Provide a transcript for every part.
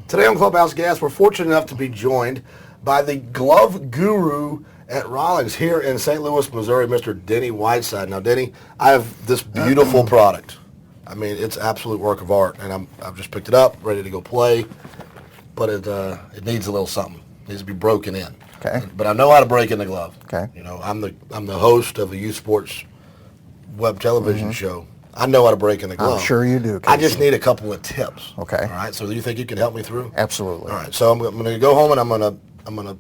Today on Clubhouse Gas, we're fortunate enough to be joined by the glove guru at Rawlings here in St. Louis, Missouri, Mr. Denny Whiteside. Now, Denny, I have this beautiful product. I mean, it's absolute work of art, and I've just picked it up, ready to go play, but it needs a little something. It needs to be broken in. Okay. But I know how to break in the glove. Okay. You know, I'm the host of a youth sports web television show. I know how to break in the glove. I'm sure you do, I just need a couple of tips. Okay. All right. So do you think you can help me through? Absolutely. All right. So I'm going to go home and I'm going to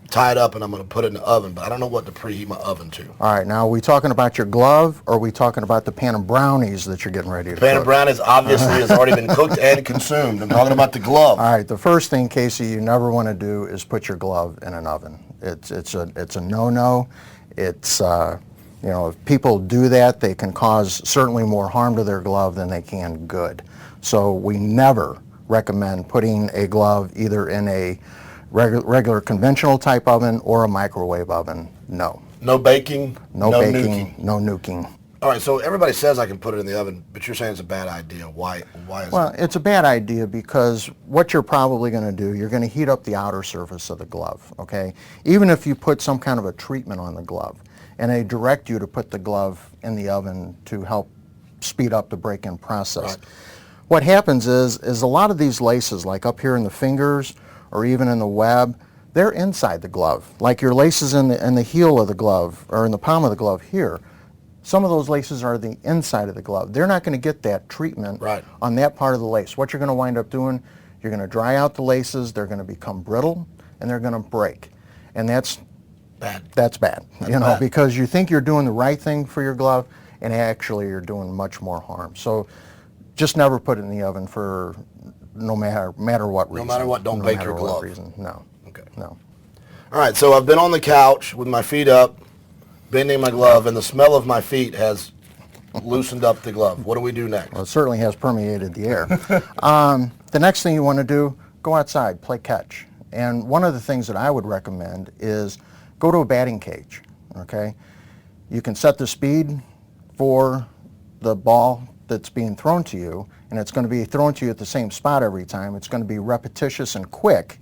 tie it up and I'm going to put it in the oven, but I don't know what to preheat my oven to. All right. Now, are we talking about your glove, or are we talking about the pan of brownies that you're getting ready to Pan cook? of brownies obviously has already been cooked and consumed. I'm talking about the glove. All right. The first thing, Casey, you never want to do is put your glove in an oven. It's a no-no. It's you know, if people do that, they can cause certainly more harm to their glove than they can good. So we never recommend putting a glove either in a regular conventional type oven or a microwave oven. No. No baking. No baking. Nuking. No nuking. All right. So everybody says I can put it in the oven, but you're saying it's a bad idea. Why is Well, it? it's a bad idea because what you're probably going to do, you're going to heat up the outer surface of the glove, okay? Even if you put some kind of a treatment on the glove, and they direct you to put the glove in the oven to help speed up the break-in process. Right. What happens is a lot of these laces, like up here in the fingers or even in the web, they're inside the glove. Like your laces in the heel of the glove or in the palm of the glove here, some of those laces are the inside of the glove. They're not going to get that treatment Right. on that part of the lace. What you're going to wind up doing, you're going to dry out the laces, they're going to become brittle, and they're going to break. And that's Bad. bad, you know, bad. because you think you're doing the right thing for your glove, and actually you're doing much more harm. So just never put it in the oven for no matter what reason. No matter what, don't No bake matter your what glove. reason. No. Okay. No. All right. So I've been on the couch with my feet up, bending my glove, and the smell of my feet has loosened up the glove. What do we do next? Well, it certainly has permeated the air. The next thing you want to do, go outside, play catch. And one of the things that I would recommend is go to a batting cage, okay? You can set the speed for the ball that's being thrown to you, and it's going to be thrown to you at the same spot every time. It's going to be repetitious and quick.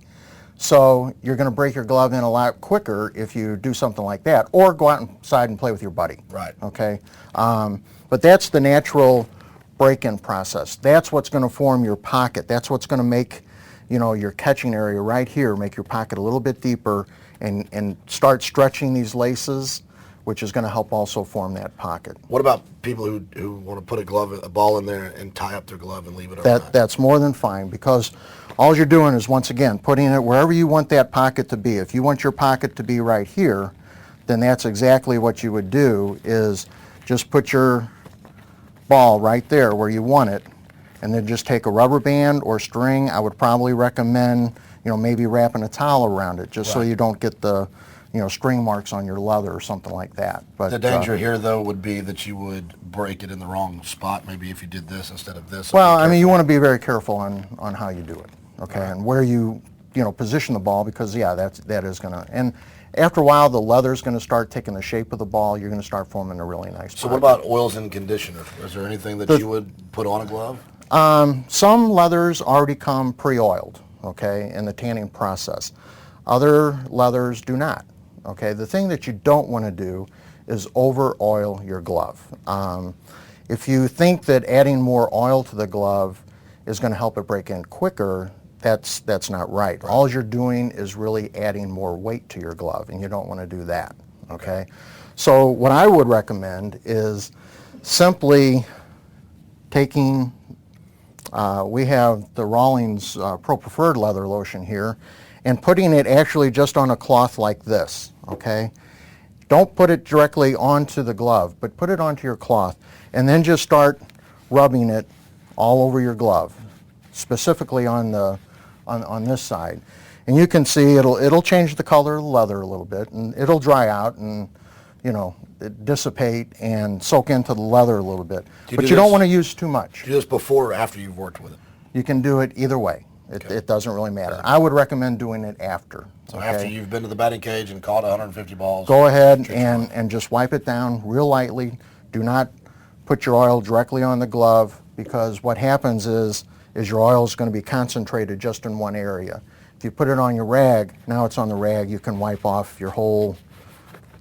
So you're going to break your glove in a lot quicker if you do something like that, or go outside and play with your buddy. Right. Okay. But that's the natural break-in process. That's what's going to form your pocket. That's what's going to make, you know, your catching area right here, make your pocket a little bit deeper, and start stretching these laces, which is going to help also form that pocket. What about people who want to put a ball in there and tie up their glove and leave it overnight? That's more than fine, because all you're doing is, once again, putting it wherever you want that pocket to be. If you want your pocket to be right here, then that's exactly what you would do, is just put your ball right there where you want it, and then just take a rubber band or string. I would probably recommend, you know, maybe wrapping a towel around it, just so Right. you don't get the, you know, string marks on your leather or something like that. But The danger here, though, would be that you would break it in the wrong spot. Maybe if you did this instead of this. well, I mean, you want to be very careful on how you do it, okay, and where you know, position the ball, because yeah, that is going to, and after a while, the leather's going to start taking the shape of the ball. You're going to start forming a really nice So pocket. what about oils and conditioner? Is there anything that you would put on a glove? Some leathers already come pre-oiled, okay, in the tanning process. Other leathers do not, okay. The thing that you don't want to do is over-oil your glove. If you think that adding more oil to the glove is going to help it break in quicker, that's not right. All you're doing is really adding more weight to your glove, and you don't want to do that, okay. So what I would recommend is simply taking, we have the Rawlings Pro Preferred Leather Lotion here, and putting it actually just on a cloth like this, okay? Don't put it directly onto the glove, but put it onto your cloth, and then just start rubbing it all over your glove, specifically on this side. And you can see it'll change the color of the leather a little bit, and it'll dry out and, you know, dissipate and soak into the leather a little bit. But you don't want to use too much. Do this before or after you've worked with it? You can do it either way. It doesn't really matter. I would recommend doing it after. So okay? after you've been to the batting cage and caught 150 balls. Go ahead and just wipe it down real lightly. Do not put your oil directly on the glove, because what happens is is your oil is going to be concentrated just in one area. If you put it on your rag, now it's on the rag, you can wipe off your whole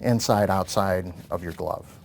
inside, outside of your glove.